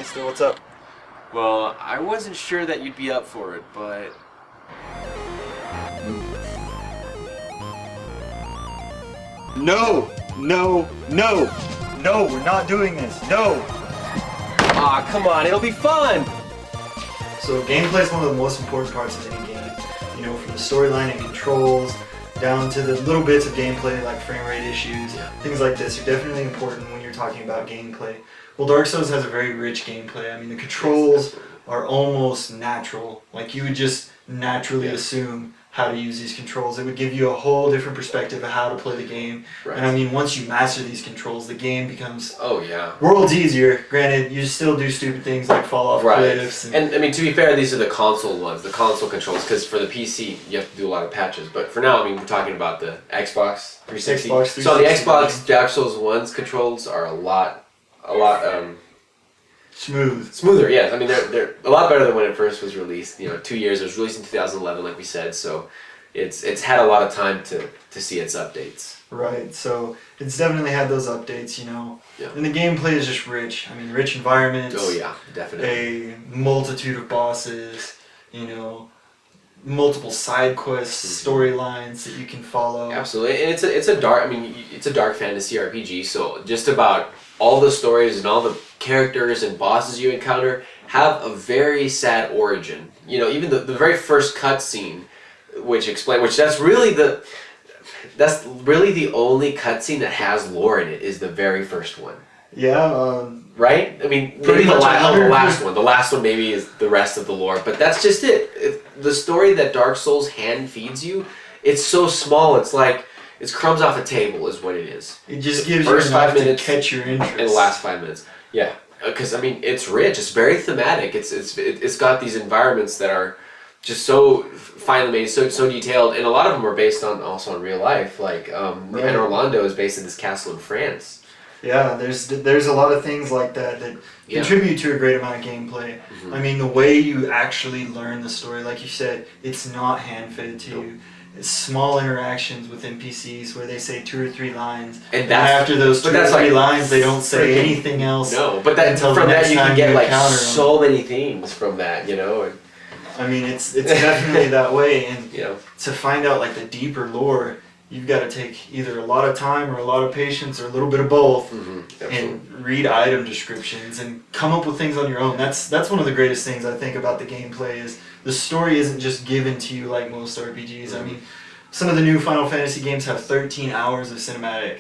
Still, what's up? Well, I wasn't sure that you'd be up for it, but... No! No! No! No, we're not doing this. No! Ah, come on, it'll be fun! So gameplay is one of the most important parts of any game. You know, from the storyline and controls, down to the little bits of gameplay like frame rate issues, things like this are definitely important when you're talking about gameplay. Well, Dark Souls has a very rich gameplay. I mean, the controls are almost natural. Like, you would just naturally assume how to use these controls. It would give you a whole different perspective of how to play the game. Right. And I mean, once you master these controls, the game becomes worlds easier. Granted, you still do stupid things like fall off cliffs. And I mean, to be fair, these are the console ones, the console controls, because for the PC, you have to do a lot of patches. But for now, I mean, we're talking about the Xbox 360. Xbox 360. So the Xbox Dark Souls 1's controls are a lot smoother. Yes, I mean they're a lot better than when it first was released. 2 years. It was released in 2011, like we said. So it's had a lot of time to see its updates. Right. So it's definitely had those updates. Yeah. And the gameplay is just rich. I mean, rich environments. Oh yeah, definitely. A multitude of bosses. Multiple side quests, storylines that you can follow. Absolutely, and it's a dark fantasy RPG. So just about all the stories and all the characters and bosses you encounter have a very sad origin. Even the very first cutscene, which that's really the only cutscene that has lore in it, is the very first one. Yeah. Right? I mean, maybe the last one. The last one maybe is the rest of the lore, but that's just it. The story that Dark Souls hand feeds you, it's so small. It's like it's crumbs off a table, is what it is. It just gives you enough to catch your interest. In the last 5 minutes, yeah. Because I mean, it's rich. It's very thematic. It's got these environments that are just so finely made, so detailed, and a lot of them are based also on real life. Like, and Orlando is based in this castle in France. Yeah, there's a lot of things like that contribute to a great amount of gameplay. Mm-hmm. I mean, the way you actually learn the story, like you said, it's not hand-fitted to you. It's small interactions with NPCs where they say 2 or 3 lines, and after those 2 or 3 lines, they don't say anything else. No, but from that you can get like so many themes from that, And, I mean, it's definitely that way, and to find out like the deeper lore, you've got to take either a lot of time or a lot of patience or a little bit of both, and read item descriptions and come up with things on your own. That's one of the greatest things I think about the gameplay is the story isn't just given to you like most RPGs. I mean, some of the new Final Fantasy games have 13 hours of cinematic.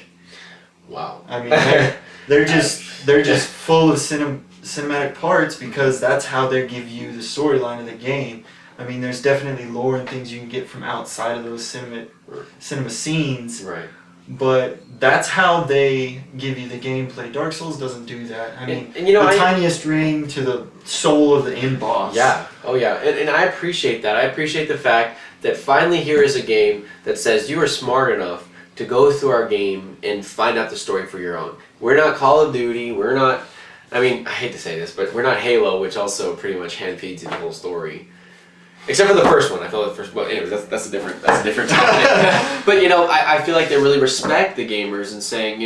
Wow. I mean, they're just full of cinematic parts because that's how they give you the storyline of the game. I mean, there's definitely lore and things you can get from outside of those cinema scenes. Right. But that's how they give you the gameplay. Dark Souls doesn't do that. I mean, and the tiniest ring to the soul of the end boss. Yeah. Oh, yeah. And I appreciate that. I appreciate the fact that finally here is a game that says you are smart enough to go through our game and find out the story for your own. We're not Call of Duty. We're not... I mean, I hate to say this, but we're not Halo, which also pretty much hand-feeds you the whole story. Except for the first one. I feel like the first one... Anyways, that's a different topic. But, I feel like they really respect the gamers and saying,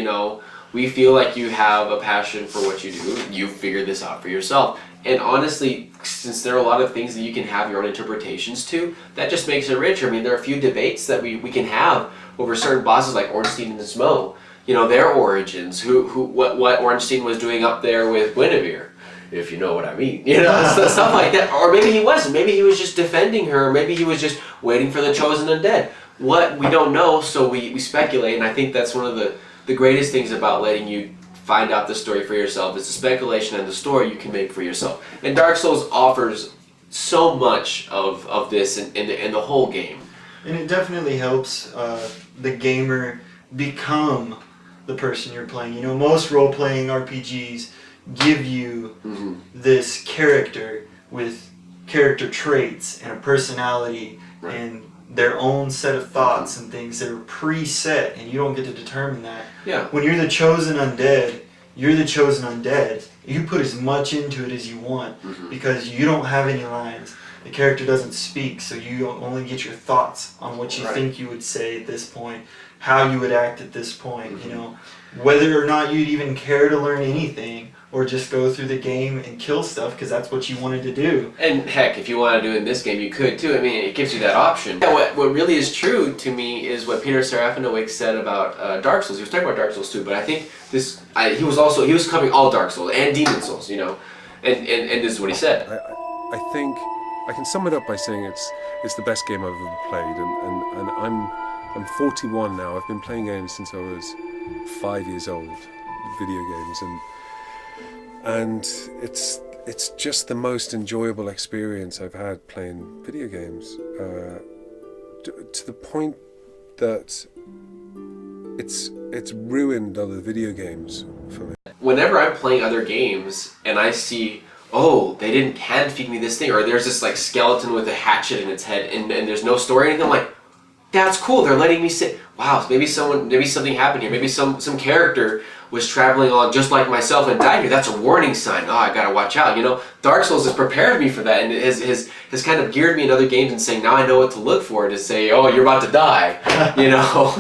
we feel like you have a passion for what you do. You figured this out for yourself. And honestly, since there are a lot of things that you can have your own interpretations to, that just makes it richer. I mean, there are a few debates that we can have over certain bosses like Ornstein and Smo. Their origins, what Ornstein was doing up there with Guinevere, if you know what I mean. Stuff like that. Or maybe he wasn't. Maybe he was just defending her. Maybe he was just waiting for the chosen undead. What we don't know, so we speculate, and I think that's one of the greatest things about letting you find out the story for yourself is the speculation and the story you can make for yourself. And Dark Souls offers so much of this in the whole game. And it definitely helps the gamer become the person you're playing. Most role-playing RPGs give you this character with character traits and a personality and their own set of thoughts and things that are preset, and you don't get to determine that. Yeah. When you're the chosen undead, you're the chosen undead. You put as much into it as you want because you don't have any lines. The character doesn't speak, so you only get your thoughts on what you think you would say at this point, how you would act at this point, Whether or not you'd even care to learn anything or just go through the game and kill stuff because that's what you wanted to do. And heck, if you want to do it in this game, you could too. I mean, it gives you that option. Yeah, what really is true to me is what Peter Serafinowicz said about Dark Souls. He was talking about Dark Souls too, but I think he was covering all Dark Souls and Demon Souls, you know, and this is what he said. I think I can sum it up by saying it's the best game I've ever played, and I'm 41 now. I've been playing games since I was 5 years old, video games, and it's just the most enjoyable experience I've had playing video games, to the point that it's ruined other video games for me. Whenever I'm playing other games and I see, oh, they didn't hand feed me this thing, or there's this like skeleton with a hatchet in its head, and there's no story or anything, I'm like, that's cool. They're letting me sit. Wow, maybe something happened here. Maybe some character was traveling along just like myself and died here. That's a warning sign. Oh, I gotta watch out. You know, Dark Souls has prepared me for that, and it has kind of geared me in other games and saying, now I know what to look for to say, oh, you're about to die. You know,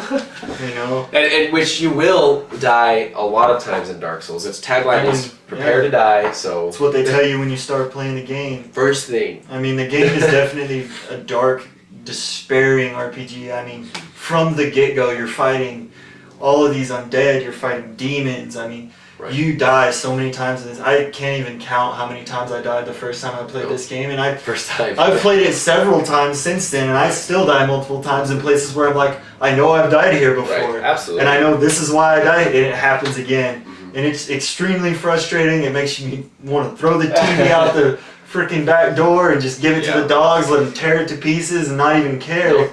You know, and which you will die a lot of times in Dark Souls. Its tagline is prepare to die. So it's what they tell you when you start playing the game. First thing. I mean, the game is definitely a dark, despairing RPG. I mean, from the get-go, you're fighting all of these undead, you're fighting demons. I mean, Right. you die so many times in this. I can't even count how many times I died the first time I played this game, and I've played it several times since then, and I still die multiple times in places where I'm like, I know I've died here before. Right, absolutely. And I know this is why I died, and it happens again. And it's extremely frustrating. It makes you want to throw the TV out the freaking back door and just give it to the dogs, let them tear it to pieces and not even care. No.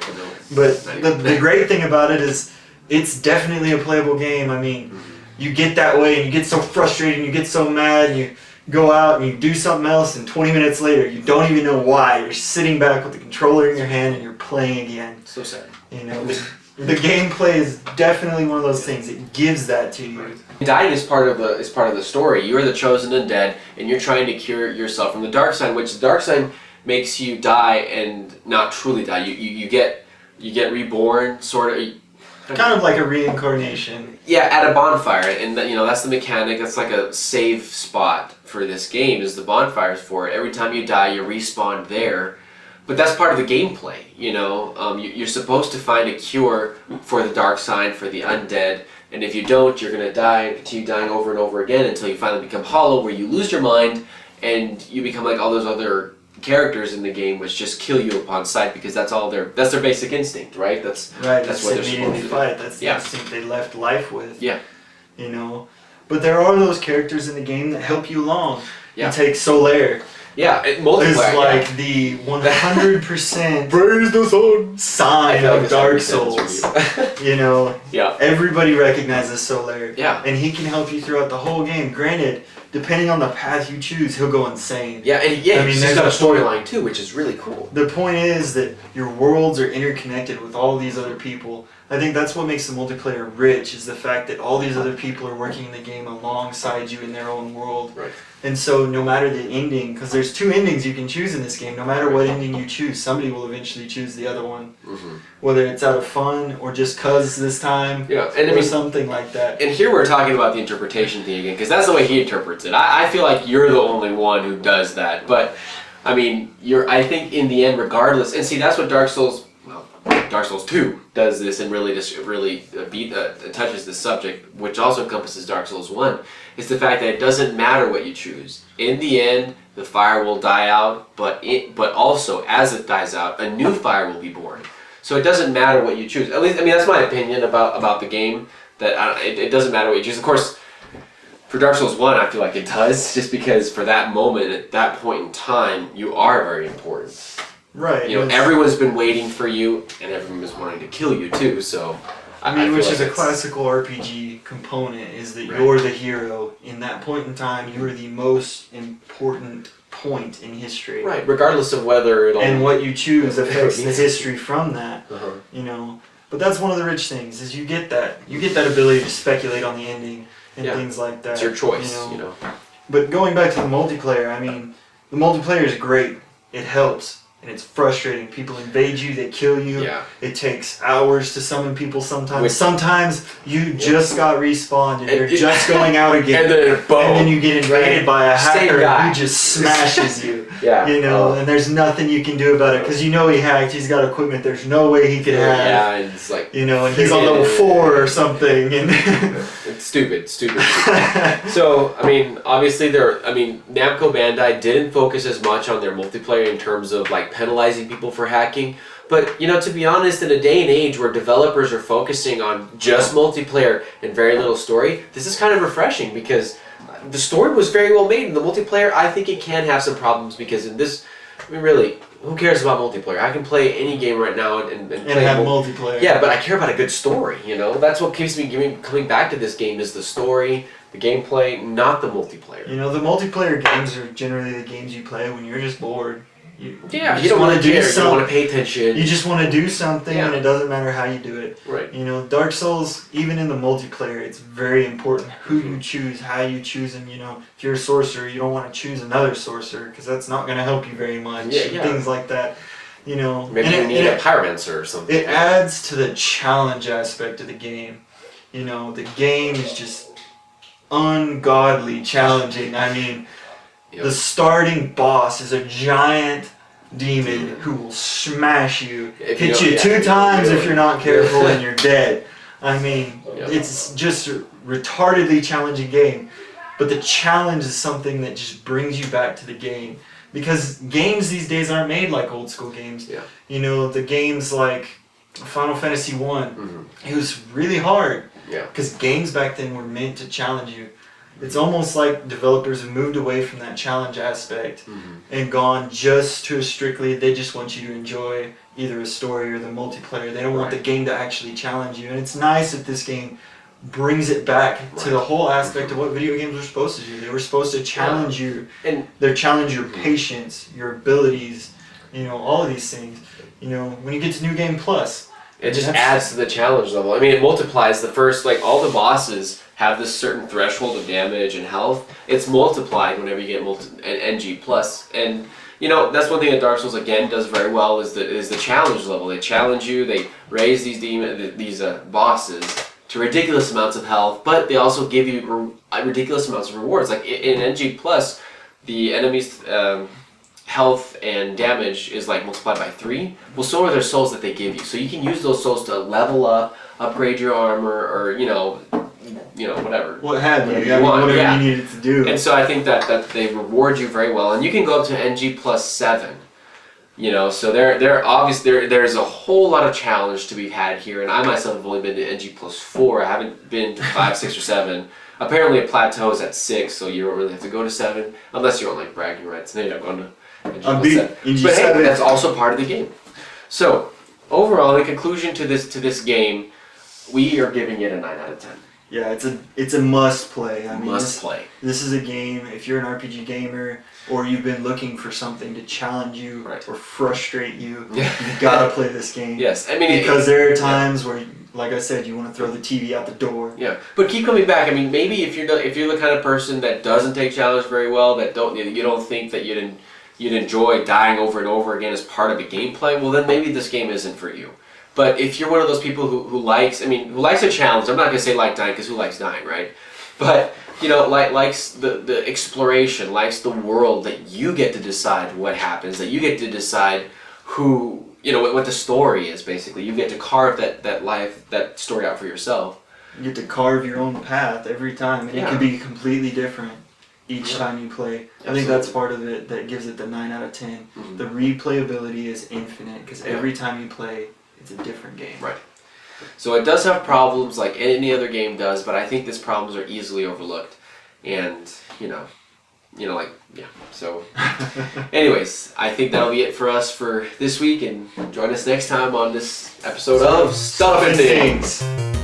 But the great thing about it is it's definitely a playable game. I mean, you get that way and you get so frustrated and you get so mad and you go out and you do something else, and 20 minutes later you don't even know why. You're sitting back with the controller in your hand and you're playing again. So sad. You know, the gameplay is definitely one of those things. It gives that to you. Dying is part of the story. You are the chosen undead, and you're trying to cure yourself from the dark side, which the dark side makes you die and not truly die. You get reborn, sort of. Kind of like a reincarnation. Yeah, at a bonfire, and that's the mechanic. That's like a save spot for this game. Is the bonfires for it? Every time you die, you respawn there. But that's part of the gameplay. You know, you're supposed to find a cure for the dark side, for the undead. And if you don't, you're going to die and continue dying over and over again until you finally become hollow, where you lose your mind and you become like all those other characters in the game, which just kill you upon sight, because that's their basic instinct, right? That's what they're supposed to fight. That's the instinct they left life with. Yeah. You know, but there are those characters in the game that help you along. Yeah. You take Solaire. Yeah, multiplayer. It's like the 100% praise the sun sign of Dark Souls. You know, yeah. Everybody recognizes Solaire. Yeah. And he can help you throughout the whole game. Granted, depending on the path you choose, he'll go insane. Yeah, and he's got a storyline too, which is really cool. The point is that your worlds are interconnected with all these other people. I think that's what makes the multiplayer rich, is the fact that all these other people are working in the game alongside you in their own world. Right. And so no matter the ending, because there's 2 endings you can choose in this game, no matter what ending you choose, somebody will eventually choose the other one. Mm-hmm. Whether it's out of fun or just cause this time, or something like that. And here we're talking about the interpretation thing again, because that's the way he interprets it. I feel like you're the only one who does that. But, I mean, I think in the end, regardless, and see, that's what Dark Souls 2 does this, and really touches this subject, which also encompasses Dark Souls 1, is the fact that it doesn't matter what you choose. In the end, the fire will die out, but also, as it dies out, a new fire will be born. So it doesn't matter what you choose. At least, I mean, that's my opinion about the game, that it doesn't matter what you choose. Of course, for Dark Souls 1, I feel like it does, just because for that moment, at that point in time, you are very important. Right. You know, everyone's been waiting for you, and everyone was wanting to kill you too. So, I mean, which is a classical RPG component, is that you're the hero in that point in time. You are the most important point in history. Right. Regardless of whether it'll. And what you choose affects the history from that. Uh-huh. You know, but that's one of the rich things, is you get that ability to speculate on the ending and things like that. It's your choice. You know. But going back to the multiplayer, I mean, the multiplayer is great. It helps. and it's frustrating. People invade you, they kill you. Yeah. It takes hours to summon people sometimes. Sometimes you just got respawned and you're just going out again. And then boom. And then you get invaded by a Same hacker guy. who just smashes you. Yeah. You know, and there's nothing you can do about it because you know he hacked. He's got equipment. There's no way he could have. Yeah, and it's like, you know, and he's on level 4 or something. And it's stupid. So, I mean, obviously Namco-Bandai didn't focus as much on their multiplayer in terms of like penalizing people for hacking. But, you know, to be honest, in a day and age where developers are focusing on just multiplayer and very little story, this is kind of refreshing because the story was very well made. In the multiplayer, I think it can have some problems because in this, I mean, really, who cares about multiplayer? I can play any game right now and play have multiplayer. Yeah, but I care about a good story, you know? That's what keeps me coming back to this game is the story, the gameplay, not the multiplayer. You know, the multiplayer games are generally the games you play when you're just bored. You don't want to care. You don't want to pay attention. You just want to do something, and it doesn't matter how you do it. Right. You know, Dark Souls, even in the multiplayer, it's very important who you choose, how you choose, and you know, if you're a sorcerer, you don't want to choose another sorcerer because that's not going to help you very much. Yeah. Things like that. You know, maybe you need a pyromancer or something. It adds to the challenge aspect of the game. You know, the game is just ungodly challenging. I mean. Yep. The starting boss is a giant demon who will smash you, hit you 2 times if you're not careful, and you're dead. I mean, it's just a retardedly challenging game, but the challenge is something that just brings you back to the game. Because games these days aren't made like old school games. Yeah. You know, the games like Final Fantasy 1, it was really hard. Yeah. Because games back then were meant to challenge you. It's almost like developers have moved away from that challenge aspect and gone just to strictly, they just want you to enjoy either a story or the multiplayer. They don't want the game to actually challenge you. And it's nice that this game brings it back to the whole aspect of what video games were supposed to do. They were supposed to challenge you. And they challenge your patience, your abilities, you know, all of these things. You know, when you get to New Game Plus, it just adds to the challenge level. I mean, it multiplies the first, like all the bosses have this certain threshold of damage and health. It's multiplied whenever you get NG plus, and you know that's one thing that Dark Souls again does very well is the challenge level. They challenge you. They raise these bosses to ridiculous amounts of health, but they also give you ridiculous amounts of rewards. Like in NG plus, the enemies' health and damage is like multiplied by 3. Well, so are their souls that they give you. So you can use those souls to level up, upgrade your armor, or you know, whatever. What have you? Whatever you needed to do. And so I think that they reward you very well, and you can go up to NG plus 7. You know, so there's a whole lot of challenge to be had here, and I myself have only been to NG plus 4. I haven't been to 5, 6, or 7. Apparently, it plateaus at 6, so you don't really have to go to 7 unless you're on like bragging rights. Then you're not going to NG plus 7. But hey, that's also part of the game. So overall, in conclusion to this game, we are giving it a 9 out of 10. Yeah, it's a must play. I mean, play. This is a game, if you're an RPG gamer or you've been looking for something to challenge you or frustrate you, you've got to play this game. Yes, I mean because there are times where, like I said, you want to throw the TV out the door. Yeah, but keep coming back. I mean, maybe if you're the kind of person that doesn't take challenge very well, that you don't think that you'd enjoy dying over and over again as part of the gameplay, well then maybe this game isn't for you. But if you're one of those people who likes a challenge, I'm not going to say like dying because who likes dying, right? But, you know, likes the exploration, likes the world that you get to decide what happens, that you get to decide who, you know, what the story is basically. You get to carve that story out for yourself. You get to carve your own path every time, and it can be completely different each time you play. I think that's part of it that gives it the 9 out of 10. The replayability is infinite because every time you play, it's a different game. Right. So it does have problems like any other game does, but I think these problems are easily overlooked. And, So, anyways, I think that'll be it for us for this week, and join us next time on this episode of Stuff and Things.